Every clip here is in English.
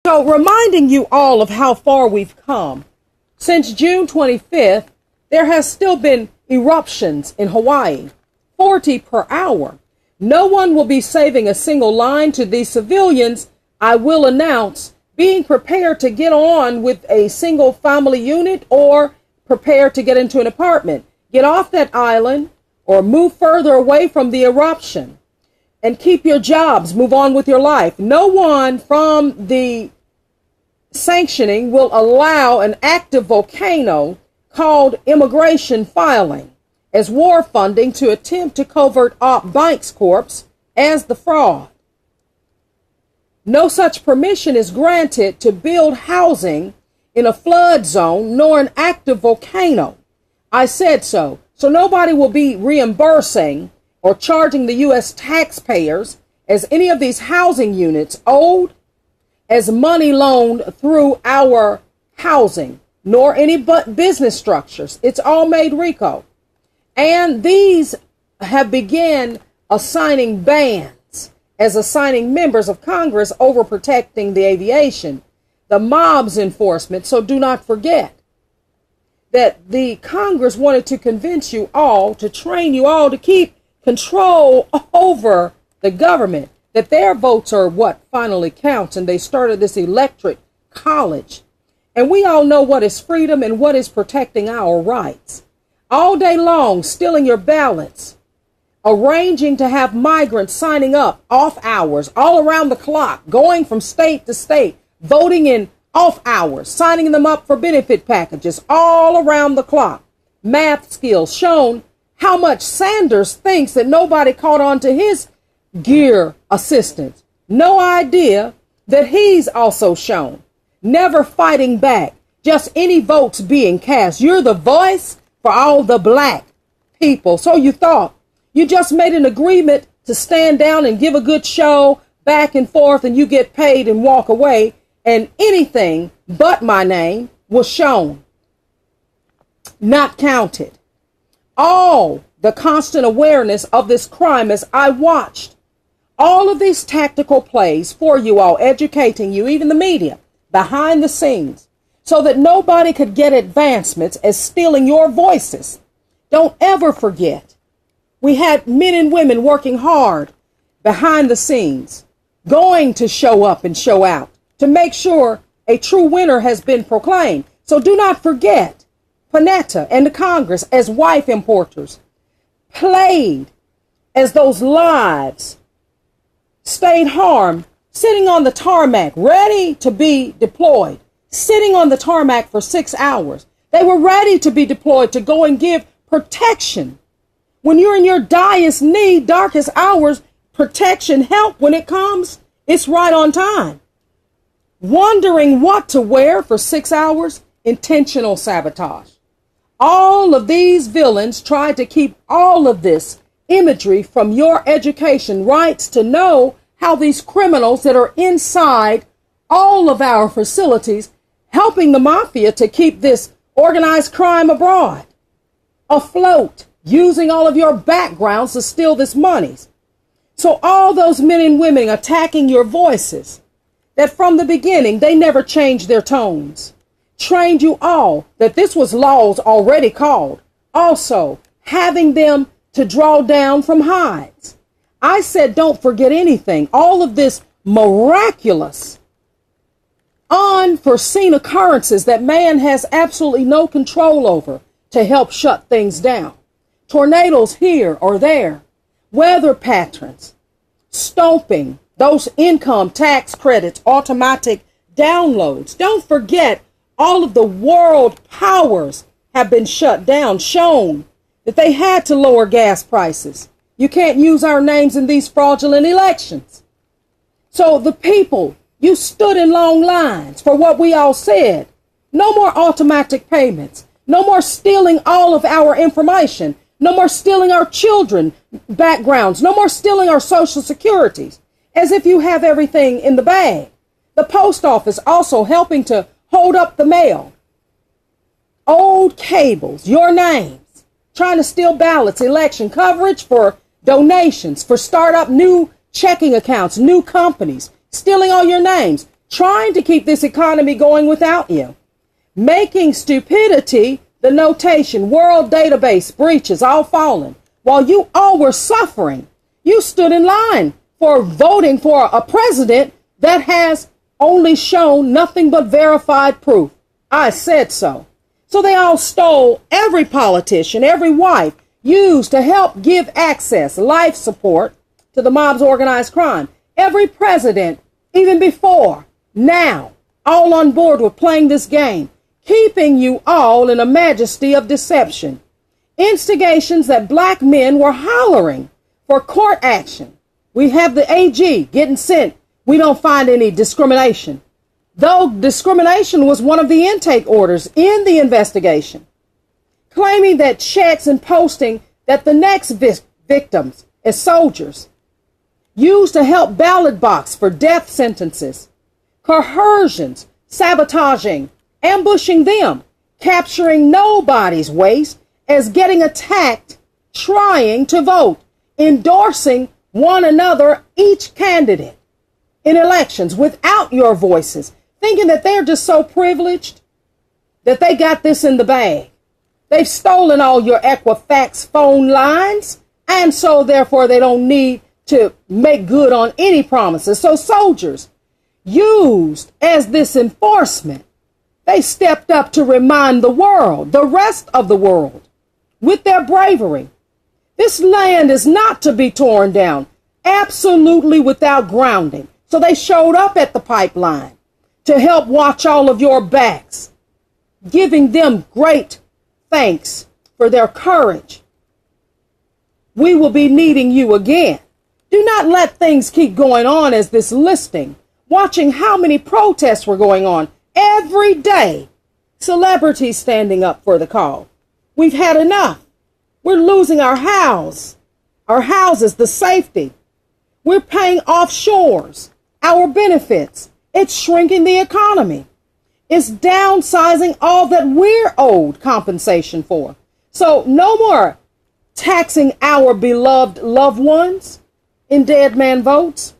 So reminding you all of how far we've come. Since June 25th, there has still been eruptions in Hawaii, 40 per hour. No one will be saving a single line to these civilians. I will announce being prepared to get on with a single family unit or prepared to get into an apartment. Get off that island or move further away from the eruption and keep your jobs. Move on with your life. No one from the sanctioning will allow an active volcano called immigration filing as war funding to attempt to covert up Banks Corp as the fraud. No such permission is granted to build housing in a flood zone nor an active volcano. I said so. So nobody will be reimbursing or charging the U.S. taxpayers as any of these housing units owed as money loaned through our housing, nor any but business structures. It's all made RICO. And these have begun assigning bans as assigning members of Congress over protecting the aviation, the mob's enforcement. So do not forget that the Congress wanted to convince you all, to train you all to keep control over the government, that their votes are what finally counts. And they started this electric college. And we all know what is freedom and what is protecting our rights. All day long, stealing your ballots, arranging to have migrants signing up off hours all around the clock, going from state to state, voting in off hours, signing them up for benefit packages all around the clock. Math skills shown how much Sanders thinks that nobody caught on to his gear assistance. No idea that he's also shown. Never fighting back, just any votes being cast. You're the voice for all the black people. So you thought you just made an agreement to stand down and give a good show back and forth and you get paid and walk away, and anything but my name was shown, not counted. All the constant awareness of this crime as I watched all of these tactical plays for you all, educating you, even the media, behind the scenes, so that nobody could get advancements as stealing your voices. Don't ever forget, we had men and women working hard behind the scenes, going to show up and show out to make sure a true winner has been proclaimed. So do not forget, Panetta and the Congress as wife importers played as those lives stayed harmed, sitting on the tarmac, ready to be deployed, sitting on the tarmac for 6 hours. They were ready to be deployed to go and give protection. When you're in your direst need, darkest hours, protection, help, when it comes, it's right on time. Wondering what to wear for 6 hours, intentional sabotage. All of these villains tried to keep all of this imagery from your education rights to know how these criminals that are inside all of our facilities, helping the mafia to keep this organized crime abroad, afloat, using all of your backgrounds to steal this money. So all those men and women attacking your voices, that from the beginning, they never changed their tones, trained you all that this was laws already called, also having them to draw down from hides. I said, don't forget anything. All of this miraculous, unforeseen occurrences that man has absolutely no control over to help shut things down. Tornadoes here or there, weather patterns, stomping, those income tax credits, automatic downloads. Don't forget, all of the world powers have been shut down, shown that they had to lower gas prices. You can't use our names in these fraudulent elections. So the people, you stood in long lines for what we all said. No more automatic payments. No more stealing all of our information. No more stealing our children backgrounds. No more stealing our social securities, as if you have everything in the bag. The post office also helping to hold up the mail. Old cables, your names, trying to steal ballots, election coverage for donations, for start up new checking accounts, new companies, stealing all your names. trying to keep this economy going without you, making stupidity the notation, world database breaches all falling. While you all were suffering, you stood in line for voting for a president that has only shown nothing but verified proof. I said so. So they all stole every politician, every wife, used to help give access, life support to the mob's organized crime. Every president, even before, now, all on board with playing this game, keeping you all in a majesty of deception. Instigations that black men were hollering for court action. We have the AG getting sent. We don't find any discrimination. Though discrimination was one of the intake orders in the investigation, claiming that checks and posting that the next victims as soldiers used to help ballot box for death sentences, coercions, sabotaging, ambushing them, capturing nobody's waste as getting attacked, trying to vote, endorsing one another, each candidate in elections without your voices, thinking that they're just so privileged that they got this in the bag. They've stolen all your Equifax phone lines, and so therefore they don't need to make good on any promises. So soldiers, used as this enforcement, they stepped up to remind the world, the rest of the world, with their bravery. This land is not to be torn down, absolutely without grounding. So they showed up at the pipeline to help watch all of your backs, giving them great thanks for their courage. We will be needing you again. Do not let things keep going on as this listing, watching how many protests were going on every day. Celebrities standing up for the call. We've had enough. We're losing our houses, the safety. We're paying offshores, our benefits. It's shrinking the economy. It's downsizing all that we're owed compensation for. So no more taxing our beloved loved ones in dead man votes.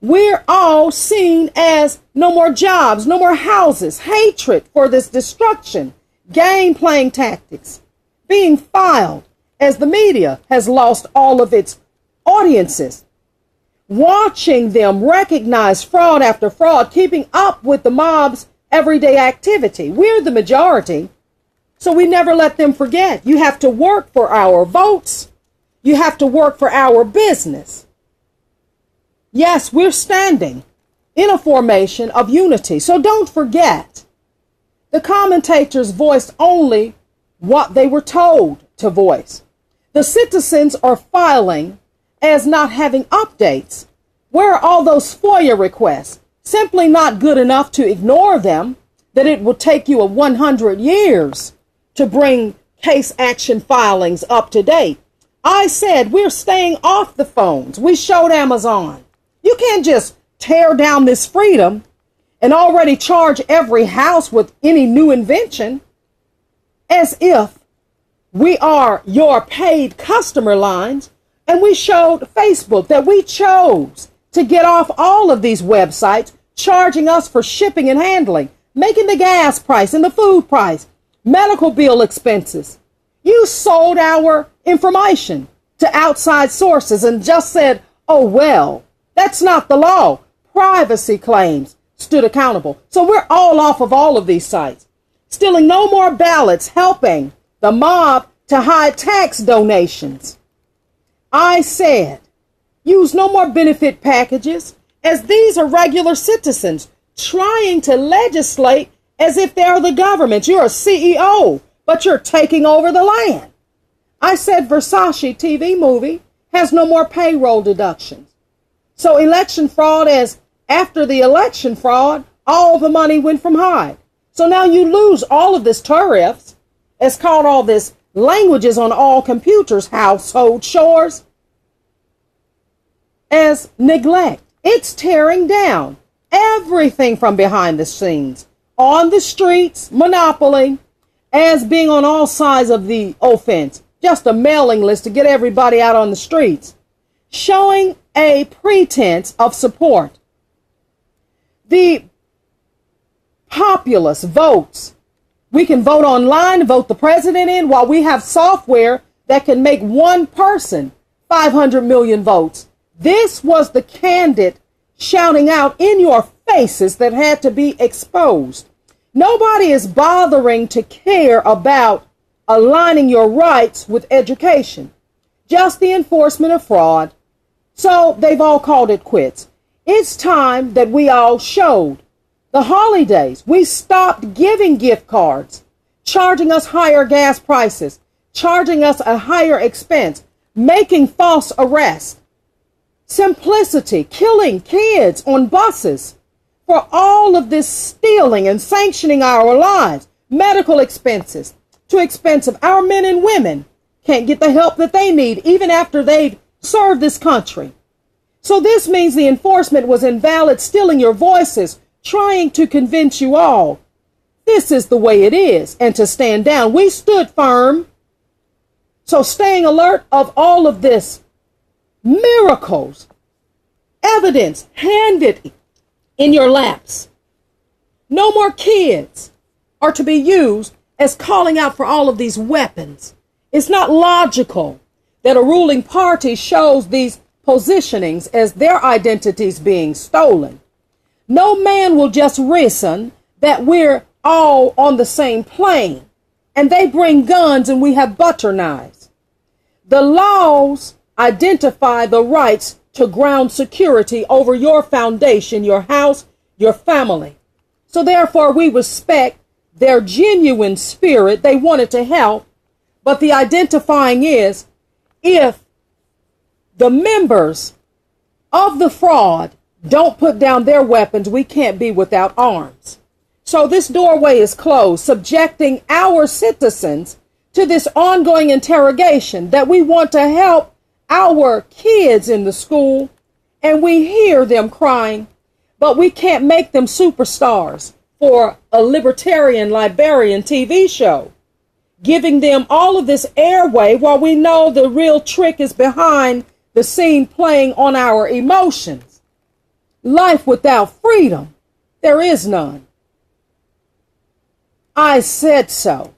We're all seen as no more jobs, no more houses, hatred for this destruction, game playing tactics being filed as the media has lost all of its audiences. Watching them recognize fraud after fraud, keeping up with the mob's everyday activity. We're the majority, so we never let them forget. You have to work for our votes. You have to work for our business. Yes, we're standing in a formation of unity, so don't forget. The commentators voiced only what they were told to voice. The citizens are filing as not having updates. Where are all those FOIA requests? Simply not good enough to ignore them, that it would take you 100 years to bring case action filings up to date. I said we're staying off the phones. We showed Amazon. You can't just tear down this freedom and already charge every house with any new invention as if we are your paid customer lines. And we showed Facebook that we chose to get off all of these websites charging us for shipping and handling, making the gas price and the food price, medical bill expenses. You sold our information to outside sources and just said, oh, well, that's not the law. Privacy claims stood accountable. So we're all off of all of these sites. Stealing no more ballots, helping the mob to hide tax donations. I said, use no more benefit packages, as these are regular citizens trying to legislate as if they're the government. You're a CEO, but you're taking over the land. I said Versace TV movie has no more payroll deductions. So election fraud, as after the election fraud, all the money went from Hyde. So now you lose all of this tariffs. It's called all this languages on all computers, household chores, as neglect. It's tearing down everything from behind the scenes, on the streets, monopoly, as being on all sides of the offense. Just a mailing list to get everybody out on the streets, showing a pretense of support. The populace votes. We can vote online, vote the president in, while we have software that can make one person 500 million votes. This was the candidate shouting out in your faces that had to be exposed. Nobody is bothering to care about aligning your rights with education, just the enforcement of fraud. So they've all called it quits. It's time that we all showed. The holidays, we stopped giving gift cards, charging us higher gas prices, charging us a higher expense, making false arrests, simplicity, killing kids on buses. For all of this stealing and sanctioning our lives, medical expenses, too expensive. Our men and women can't get the help that they need, even after they've served this country. So this means the enforcement was invalid, stealing your voices, trying to convince you all this is the way it is, and to stand down. We stood firm. So staying alert of all of this miracles, evidence handed in your laps. No more kids are to be used as calling out for all of these weapons. It's not logical that a ruling party shows these positionings as their identities being stolen. No man will just reason that we're all on the same plane and they bring guns and we have butter knives. The laws identify the rights to ground security over your foundation, your house, your family. So therefore we respect their genuine spirit. They wanted to help, but the identifying is if the members of the fraud don't put down their weapons, we can't be without arms. So this doorway is closed, subjecting our citizens to this ongoing interrogation that we want to help our kids in the school, and we hear them crying, but we can't make them superstars for a libertarian librarian TV show, giving them all of this airway while we know the real trick is behind the scene, playing on our emotions. Life without freedom, there is none. I said so.